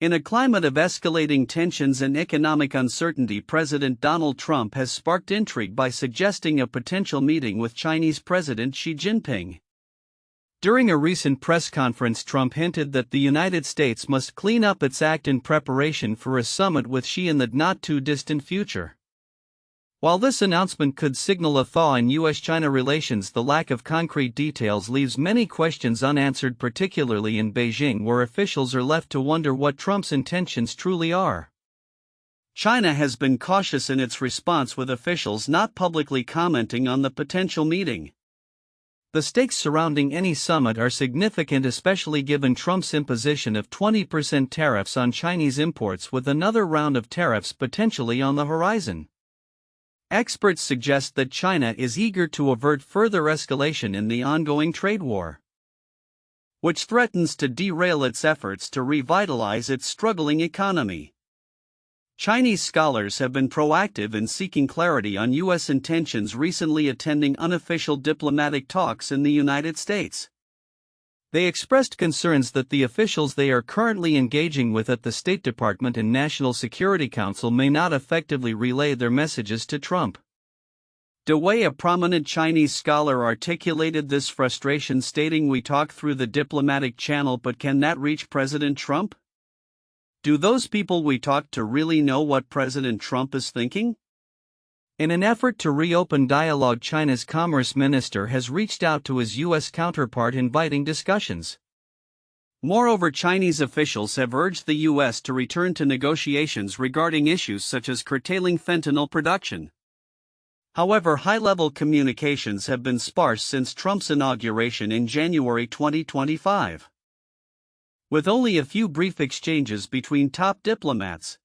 In a climate of escalating tensions and economic uncertainty, President Donald Trump has sparked intrigue by suggesting a potential meeting with Chinese President Xi Jinping. During a recent press conference, Trump hinted that the United States must clean up its act in preparation for a summit with Xi in the not-too-distant future. While this announcement could signal a thaw in U.S. China relations, the lack of concrete details leaves many questions unanswered, particularly in Beijing, where officials are left to wonder what Trump's intentions truly are. China has been cautious in its response, with officials not publicly commenting on the potential meeting. The stakes surrounding any summit are significant, especially given Trump's imposition of 20% tariffs on Chinese imports, with another round of tariffs potentially on the horizon. Experts suggest that China is eager to avert further escalation in the ongoing trade war, which threatens to derail its efforts to revitalize its struggling economy. Chinese scholars have been proactive in seeking clarity on U.S. intentions, recently attending unofficial diplomatic talks in the United States. They expressed concerns that the officials they are currently engaging with at the State Department and National Security Council may not effectively relay their messages to Trump. De Wei, a prominent Chinese scholar, articulated this frustration, stating, "We talk through the diplomatic channel, but can that reach President Trump? Do those people we talk to really know what President Trump is thinking?" In an effort to reopen dialogue, China's Commerce Minister has reached out to his U.S. counterpart, inviting discussions. Moreover, Chinese officials have urged the U.S. to return to negotiations regarding issues such as curtailing fentanyl production. However, high-level communications have been sparse since Trump's inauguration in January 2025. With only a few brief exchanges between top diplomats,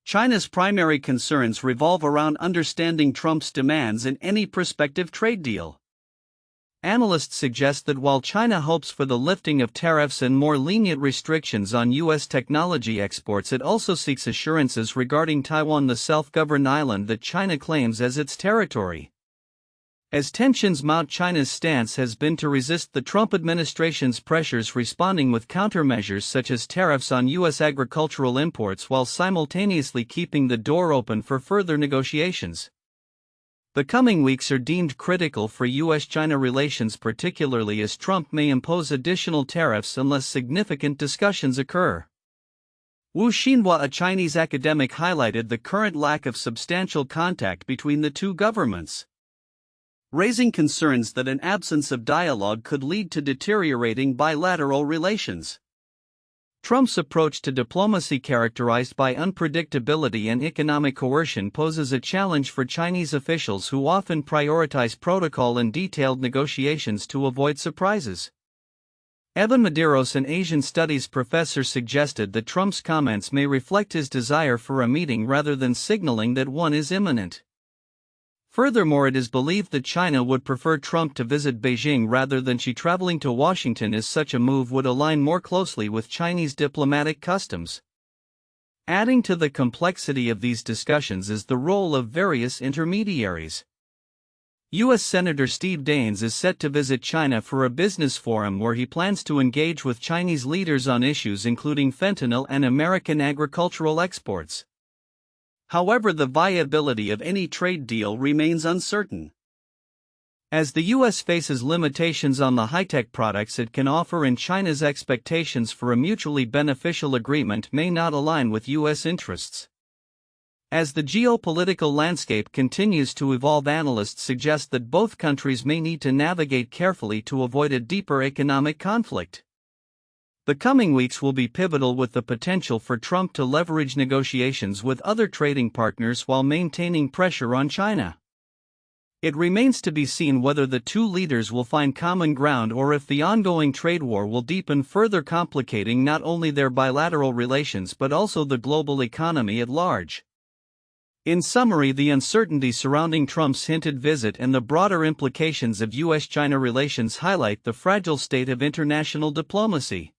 China's primary concerns revolve around understanding Trump's demands in any prospective trade deal. Analysts suggest that while China hopes for the lifting of tariffs and more lenient restrictions on U.S. technology exports, it also seeks assurances regarding Taiwan, the self-governed island that China claims as its territory. As tensions mount, China's stance has been to resist the Trump administration's pressures, responding with countermeasures such as tariffs on U.S. agricultural imports, while simultaneously keeping the door open for further negotiations. The coming weeks are deemed critical for U.S. China relations, particularly as Trump may impose additional tariffs unless significant discussions occur. Wu Xinhua, a Chinese academic, highlighted the current lack of substantial contact between the two governments, raising concerns that an absence of dialogue could lead to deteriorating bilateral relations. Trump's approach to diplomacy, characterized by unpredictability and economic coercion, poses a challenge for Chinese officials who often prioritize protocol and detailed negotiations to avoid surprises. Evan Medeiros, an Asian studies professor, suggested that Trump's comments may reflect his desire for a meeting rather than signaling that one is imminent. Furthermore, it is believed that China would prefer Trump to visit Beijing rather than Xi traveling to Washington, as such a move would align more closely with Chinese diplomatic customs. Adding to the complexity of these discussions is the role of various intermediaries. U.S. Senator Steve Daines is set to visit China for a business forum where he plans to engage with Chinese leaders on issues including fentanyl and American agricultural exports. However, the viability of any trade deal remains uncertain, as the U.S. faces limitations on the high-tech products it can offer, and China's expectations for a mutually beneficial agreement may not align with U.S. interests. As the geopolitical landscape continues to evolve, analysts suggest that both countries may need to navigate carefully to avoid a deeper economic conflict. The coming weeks will be pivotal, with the potential for Trump to leverage negotiations with other trading partners while maintaining pressure on China. It remains to be seen whether the two leaders will find common ground or if the ongoing trade war will deepen, further complicating not only their bilateral relations but also the global economy at large. In summary, the uncertainty surrounding Trump's hinted visit and the broader implications of U.S.-China relations highlight the fragile state of international diplomacy,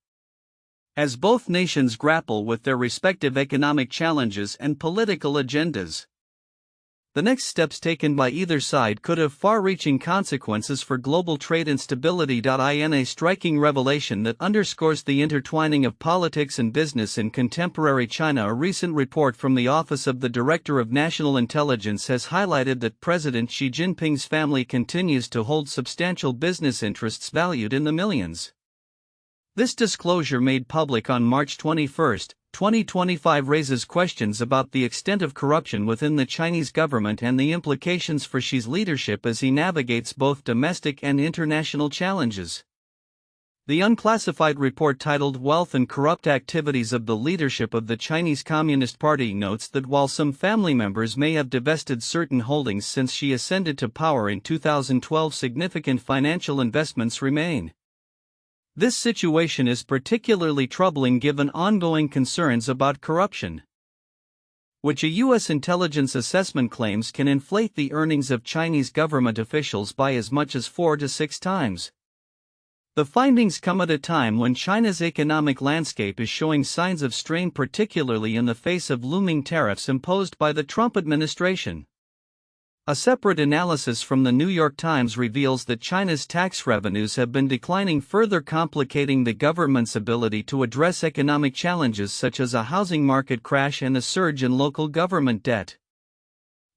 as both nations grapple with their respective economic challenges and political agendas. the next steps taken by either side could have far-reaching consequences for global trade and stability. In a striking revelation that underscores the intertwining of politics and business in contemporary China, a recent report from the Office of the Director of National Intelligence has highlighted that President Xi Jinping's family continues to hold substantial business interests valued in the millions. This disclosure, made public on March 21, 2025, raises questions about the extent of corruption within the Chinese government and the implications for Xi's leadership as he navigates both domestic and international challenges. The unclassified report titled "Wealth and Corrupt Activities of the Leadership of the Chinese Communist Party" notes that while some family members may have divested certain holdings since Xi ascended to power in 2012, significant financial investments remain. This situation is particularly troubling given ongoing concerns about corruption, which a U.S. intelligence assessment claims can inflate the earnings of Chinese government officials by as much as 4 to 6 times. The findings come at a time when China's economic landscape is showing signs of strain, particularly in the face of looming tariffs imposed by the Trump administration. A separate analysis from the New York Times reveals that China's tax revenues have been declining, further complicating the government's ability to address economic challenges such as a housing market crash and a surge in local government debt.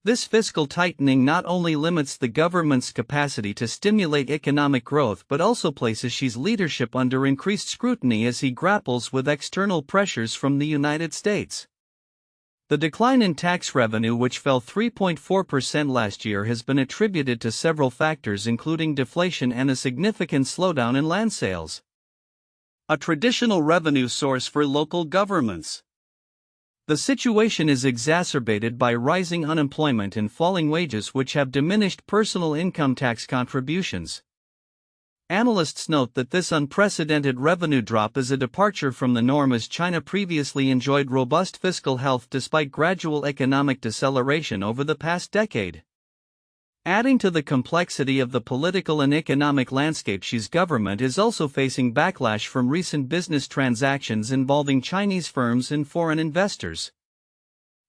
This fiscal tightening not only limits the government's capacity to stimulate economic growth but also places Xi's leadership under increased scrutiny as he grapples with external pressures from the United States. The decline in tax revenue, which fell 3.4% last year, has been attributed to several factors including deflation and a significant slowdown in land sales, a traditional revenue source for local governments. The situation is exacerbated by rising unemployment and falling wages, which have diminished personal income tax contributions. Analysts note that this unprecedented revenue drop is a departure from the norm, as China previously enjoyed robust fiscal health despite gradual economic deceleration over the past decade. Adding to the complexity of the political and economic landscape, Xi's government is also facing backlash from recent business transactions involving Chinese firms and foreign investors.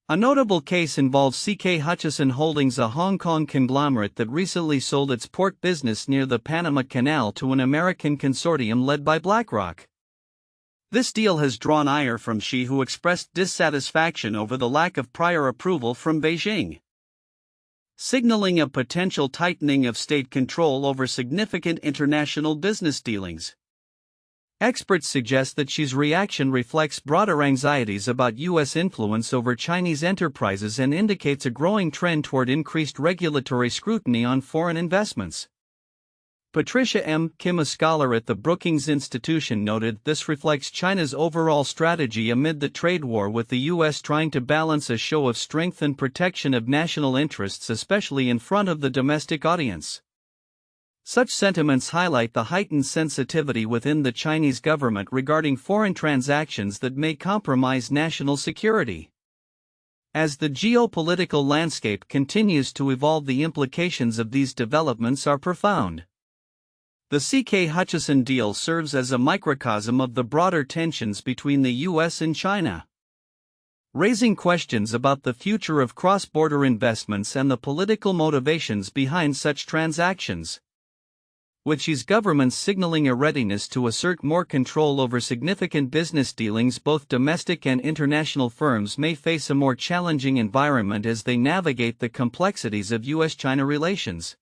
A notable case involves CK Hutchison Holdings, a Hong Kong conglomerate that recently sold its port business near the Panama Canal to an American consortium led by BlackRock. This deal has drawn ire from Xi, who expressed dissatisfaction over the lack of prior approval from Beijing, signaling a potential tightening of state control over significant international business dealings. Experts suggest that Xi's reaction reflects broader anxieties about U.S. influence over Chinese enterprises and indicates a growing trend toward increased regulatory scrutiny on foreign investments. Patricia M. Kim, a scholar at the Brookings Institution, noted this reflects China's overall strategy amid the trade war, with the U.S. trying to balance a show of strength and protection of national interests, especially in front of the domestic audience. Such sentiments highlight the heightened sensitivity within the Chinese government regarding foreign transactions that may compromise national security. As the geopolitical landscape continues to evolve, the implications of these developments are profound. The CK Hutchison deal serves as a microcosm of the broader tensions between the U.S. and China, raising questions about the future of cross-border investments and the political motivations behind such transactions. With Xi's government signaling a readiness to assert more control over significant business dealings, both domestic and international firms may face a more challenging environment as they navigate the complexities of U.S. China relations.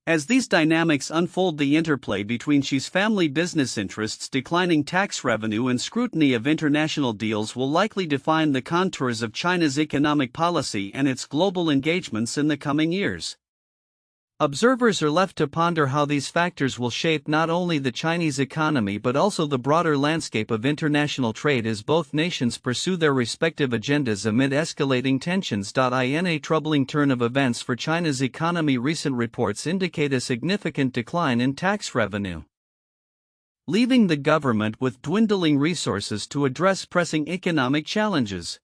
As these dynamics unfold, the interplay between Xi's family business interests, declining tax revenue, and scrutiny of international deals will likely define the contours of China's economic policy and its global engagements in the coming years. Observers are left to ponder how these factors will shape not only the Chinese economy but also the broader landscape of international trade as both nations pursue their respective agendas amid escalating tensions. In a troubling turn of events for China's economy, recent reports indicate a significant decline in tax revenue, leaving the government with dwindling resources to address pressing economic challenges.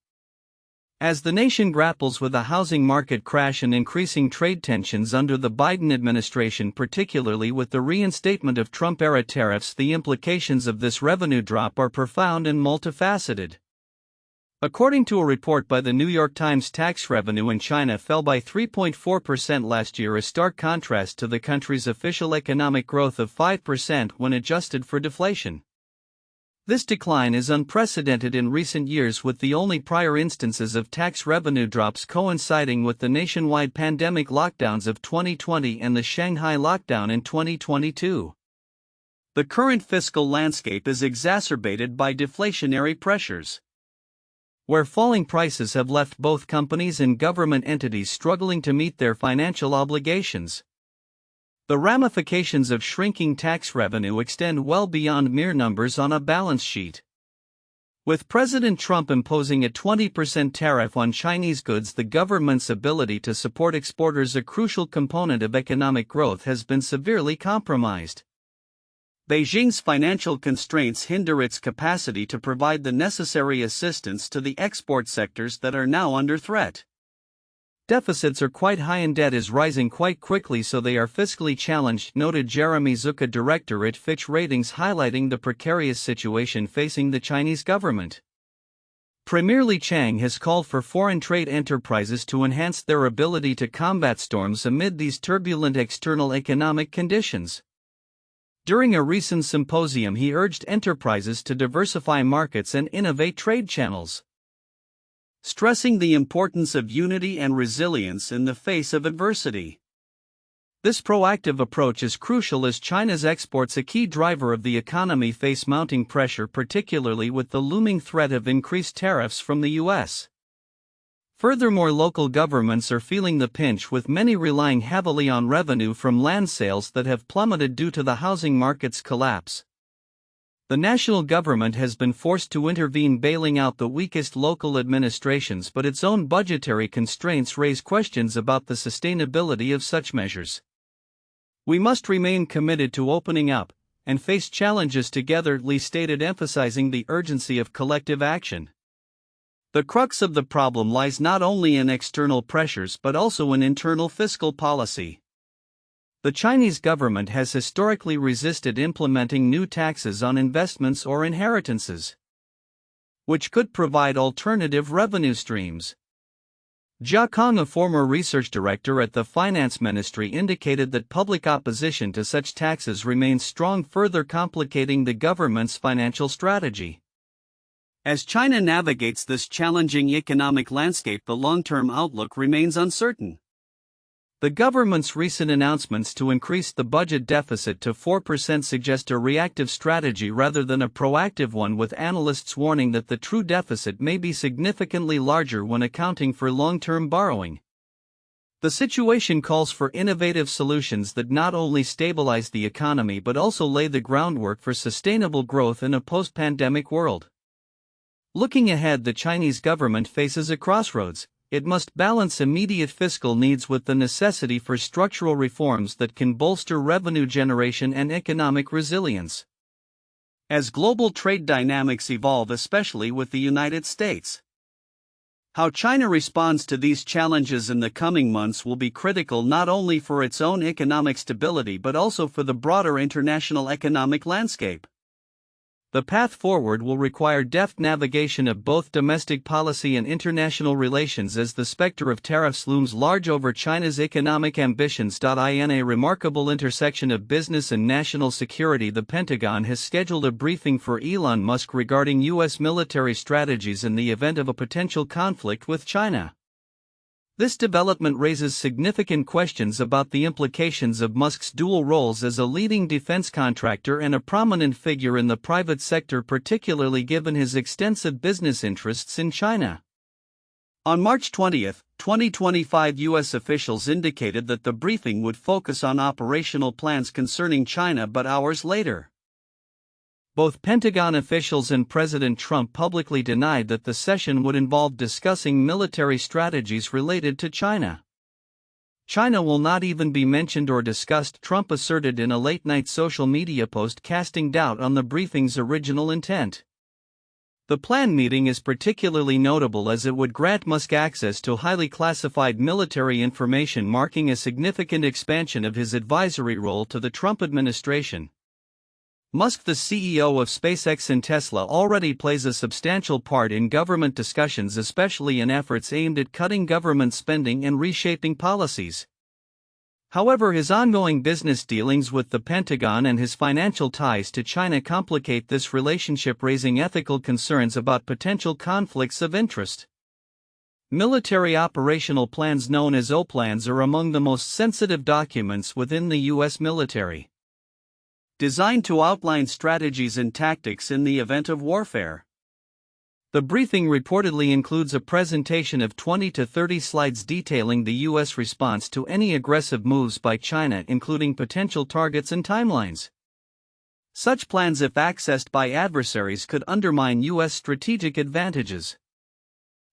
As the nation grapples with a housing market crash and increasing trade tensions under the Biden administration, particularly with the reinstatement of Trump-era tariffs, the implications of this revenue drop are profound and multifaceted. According to a report by the New York Times, tax revenue in China fell by 3.4% last year, a stark contrast to the country's official economic growth of 5% when adjusted for deflation. This decline is unprecedented in recent years, with the only prior instances of tax revenue drops coinciding with the nationwide pandemic lockdowns of 2020 and the Shanghai lockdown in 2022. The current fiscal landscape is exacerbated by deflationary pressures, where falling prices have left both companies and government entities struggling to meet their financial obligations. The ramifications of shrinking tax revenue extend well beyond mere numbers on a balance sheet. With President Trump imposing a 20% tariff on Chinese goods, the government's ability to support exporters, a crucial component of economic growth, has been severely compromised. Beijing's financial constraints hinder its capacity to provide the necessary assistance to the export sectors that are now under threat. Deficits are quite high and debt is rising quite quickly, so they are fiscally challenged, noted Jeremy Zucca, director at Fitch Ratings, highlighting the precarious situation facing the Chinese government. Premier Li Qiang has called for foreign trade enterprises to enhance their ability to combat storms amid these turbulent external economic conditions. During a recent symposium, he urged enterprises to diversify markets and innovate trade channels, stressing the importance of unity and resilience in the face of adversity. This proactive approach is crucial as China's exports, a key driver of the economy, face mounting pressure, particularly with the looming threat of increased tariffs from the U.S. Furthermore, local governments are feeling the pinch, with many relying heavily on revenue from land sales that have plummeted due to the housing market's collapse. The national government has been forced to intervene, bailing out the weakest local administrations, but its own budgetary constraints raise questions about the sustainability of such measures. We must remain committed to opening up and face challenges together, Li stated, emphasizing the urgency of collective action. The crux of the problem lies not only in external pressures but also in internal fiscal policy. The Chinese government has historically resisted implementing new taxes on investments or inheritances, which could provide alternative revenue streams. Jia Kong, a former research director at the Finance Ministry, indicated that public opposition to such taxes remains strong, further complicating the government's financial strategy. As China navigates this challenging economic landscape, the long-term outlook remains uncertain. The government's recent announcements to increase the budget deficit to 4% suggest a reactive strategy rather than a proactive one, with analysts warning that the true deficit may be significantly larger when accounting for long-term borrowing. The situation calls for innovative solutions that not only stabilize the economy but also lay the groundwork for sustainable growth in a post-pandemic world. Looking ahead, the Chinese government faces a crossroads. It must balance immediate fiscal needs with the necessity for structural reforms that can bolster revenue generation and economic resilience. As global trade dynamics evolve, especially with the United States, how China responds to these challenges in the coming months will be critical, not only for its own economic stability but also for the broader international economic landscape. The path forward will require deft navigation of both domestic policy and international relations as the specter of tariffs looms large over China's economic ambitions. In a remarkable intersection of business and national security, the Pentagon has scheduled a briefing for Elon Musk regarding U.S. military strategies in the event of a potential conflict with China. This development raises significant questions about the implications of Musk's dual roles as a leading defense contractor and a prominent figure in the private sector, particularly given his extensive business interests in China. On March 20, 2025, U.S. officials indicated that the briefing would focus on operational plans concerning China, but hours later, both Pentagon officials and President Trump publicly denied that the session would involve discussing military strategies related to China. China will not even be mentioned or discussed, Trump asserted in a late-night social media post, casting doubt on the briefing's original intent. The planned meeting is particularly notable as it would grant Musk access to highly classified military information, marking a significant expansion of his advisory role to the Trump administration. Musk, the CEO of SpaceX and Tesla, already plays a substantial part in government discussions, especially in efforts aimed at cutting government spending and reshaping policies. However, his ongoing business dealings with the Pentagon and his financial ties to China complicate this relationship, raising ethical concerns about potential conflicts of interest. Military operational plans, known as OPLANs, are among the most sensitive documents within the U.S. military, designed to outline strategies and tactics in the event of warfare. The briefing reportedly includes a presentation of 20 to 30 slides detailing the U.S. response to any aggressive moves by China, including potential targets and timelines. Such plans, if accessed by adversaries, could undermine U.S. strategic advantages.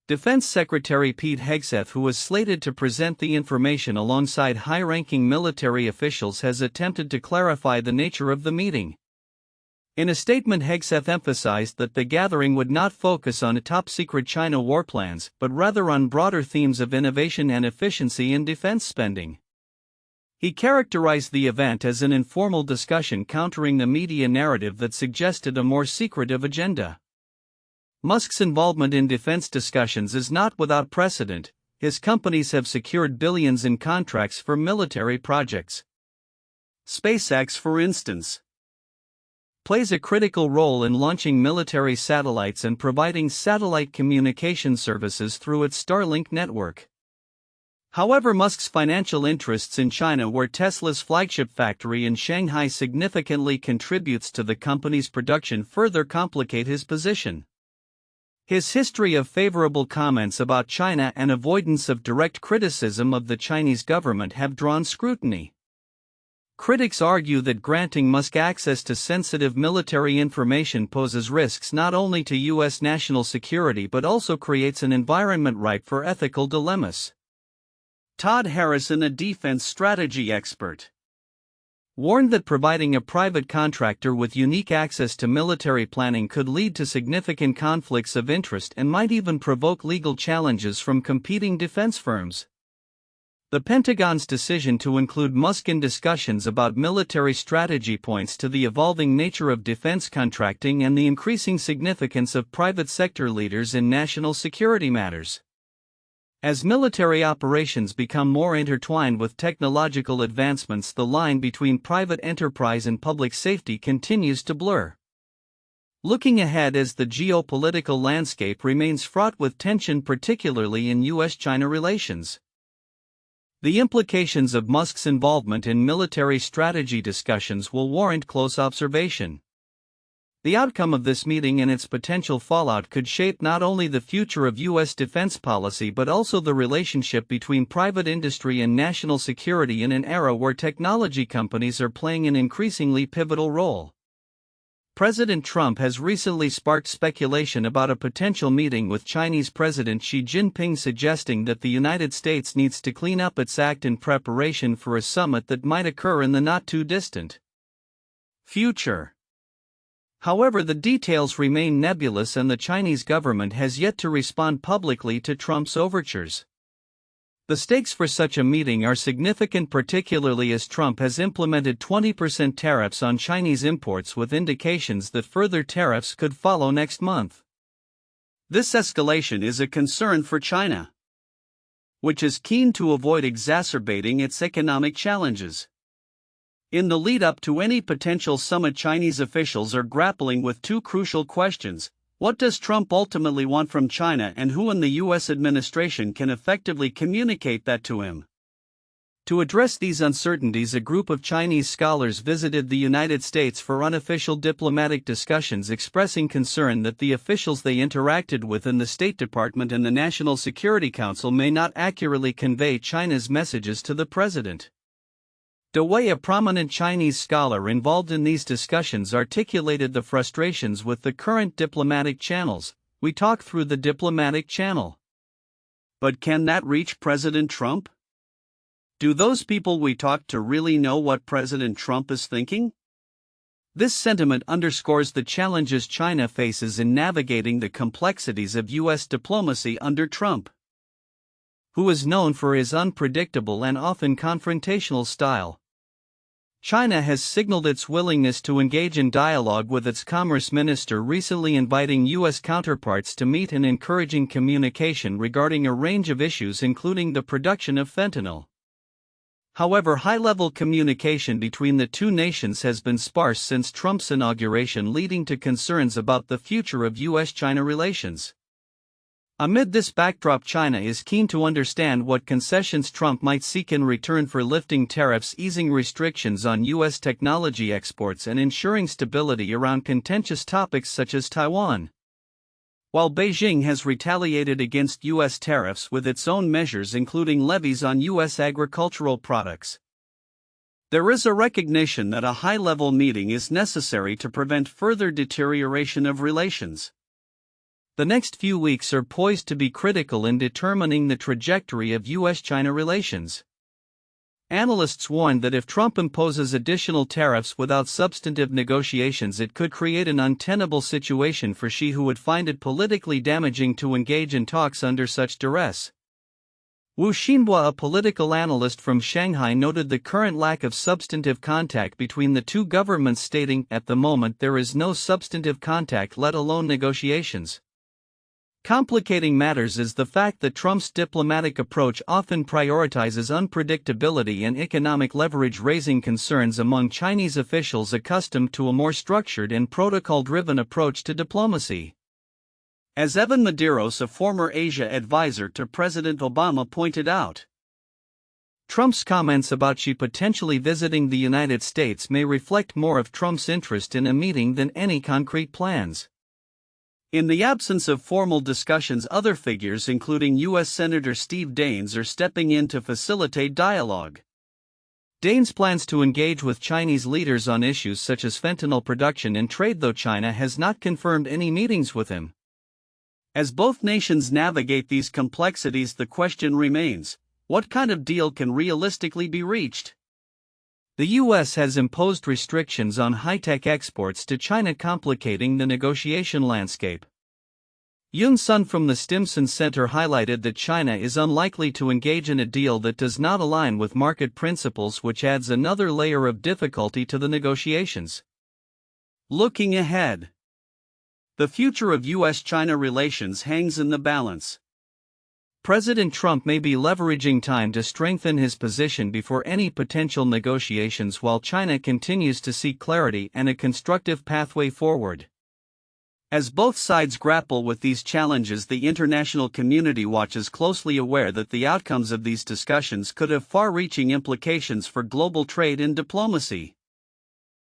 Defense Secretary Pete Hegseth, who was slated to present the information alongside high-ranking military officials, has attempted to clarify the nature of the meeting. In a statement, Hegseth emphasized that the gathering would not focus on top-secret China war plans, but rather on broader themes of innovation and efficiency in defense spending. He characterized the event as an informal discussion, countering the media narrative that suggested a more secretive agenda. Musk's involvement in defense discussions is not without precedent. His companies have secured billions in contracts for military projects. SpaceX, for instance, plays a critical role in launching military satellites and providing satellite communication services through its Starlink network. However, Musk's financial interests in China, where Tesla's flagship factory in Shanghai significantly contributes to the company's production, further complicate his position. His history of favorable comments about China and avoidance of direct criticism of the Chinese government have drawn scrutiny. Critics argue that granting Musk access to sensitive military information poses risks not only to U.S. national security but also creates an environment ripe for ethical dilemmas. Todd Harrison, a defense strategy expert, warned that providing a private contractor with unique access to military planning could lead to significant conflicts of interest and might even provoke legal challenges from competing defense firms. The Pentagon's decision to include Musk in discussions about military strategy points to the evolving nature of defense contracting and the increasing significance of private sector leaders in national security matters. As military operations become more intertwined with technological advancements, the line between private enterprise and public safety continues to blur. Looking ahead, as the geopolitical landscape remains fraught with tension, particularly in U.S. China relations, the implications of Musk's involvement in military strategy discussions will warrant close observation. The outcome of this meeting and its potential fallout could shape not only the future of U.S. defense policy but also the relationship between private industry and national security in an era where technology companies are playing an increasingly pivotal role. President Trump has recently sparked speculation about a potential meeting with Chinese President Xi Jinping, suggesting that the United States needs to clean up its act in preparation for a summit that might occur in the not-too-distant future. However, the details remain nebulous and the Chinese government has yet to respond publicly to Trump's overtures. The stakes for such a meeting are significant, particularly as Trump has implemented 20% tariffs on Chinese imports, with indications that further tariffs could follow next month. This escalation is a concern for China, which is keen to avoid exacerbating its economic challenges. In the lead-up to any potential summit, Chinese officials are grappling with two crucial questions. What does Trump ultimately want from China, and who in the U.S. administration can effectively communicate that to him? To address these uncertainties, a group of Chinese scholars visited the United States for unofficial diplomatic discussions, expressing concern that the officials they interacted with in the State Department and the National Security Council may not accurately convey China's messages to the president. De Wei, a prominent Chinese scholar involved in these discussions, articulated the frustrations with the current diplomatic channels. We talk through the diplomatic channel. But can that reach President Trump? Do those people we talk to really know what President Trump is thinking? This sentiment underscores the challenges China faces in navigating the complexities of U.S. diplomacy under Trump, who is known for his unpredictable and often confrontational style. China has signaled its willingness to engage in dialogue with its commerce minister, recently inviting U.S. counterparts to meet and encouraging communication regarding a range of issues including the production of fentanyl. However, high-level communication between the two nations has been sparse since Trump's inauguration, leading to concerns about the future of U.S.-China relations. Amid this backdrop, China is keen to understand what concessions Trump might seek in return for lifting tariffs, easing restrictions on U.S. technology exports, and ensuring stability around contentious topics such as Taiwan. While Beijing has retaliated against U.S. tariffs with its own measures, including levies on U.S. agricultural products, there is a recognition that a high-level meeting is necessary to prevent further deterioration of relations. The next few weeks are poised to be critical in determining the trajectory of U.S.-China relations. Analysts warned that if Trump imposes additional tariffs without substantive negotiations, it could create an untenable situation for Xi, who would find it politically damaging to engage in talks under such duress. Wu Xinhua, a political analyst from Shanghai, noted the current lack of substantive contact between the two governments, stating, "At the moment there is no substantive contact, let alone negotiations." Complicating matters is the fact that Trump's diplomatic approach often prioritizes unpredictability and economic leverage, raising concerns among Chinese officials accustomed to a more structured and protocol-driven approach to diplomacy. As Evan Medeiros, a former Asia advisor to President Obama, pointed out, Trump's comments about Xi potentially visiting the United States may reflect more of Trump's interest in a meeting than any concrete plans. In the absence of formal discussions, other figures including U.S. Senator Steve Daines are stepping in to facilitate dialogue. Daines plans to engage with Chinese leaders on issues such as fentanyl production and trade, though China has not confirmed any meetings with him. As both nations navigate these complexities, the question remains, what kind of deal can realistically be reached? The U.S. has imposed restrictions on high-tech exports to China, complicating the negotiation landscape. Yoon Sun from the Stimson Center highlighted that China is unlikely to engage in a deal that does not align with market principles, which adds another layer of difficulty to the negotiations. Looking ahead, the future of U.S.-China relations hangs in the balance. President Trump may be leveraging time to strengthen his position before any potential negotiations, while China continues to seek clarity and a constructive pathway forward. As both sides grapple with these challenges, the international community watches closely, aware that the outcomes of these discussions could have far-reaching implications for global trade and diplomacy.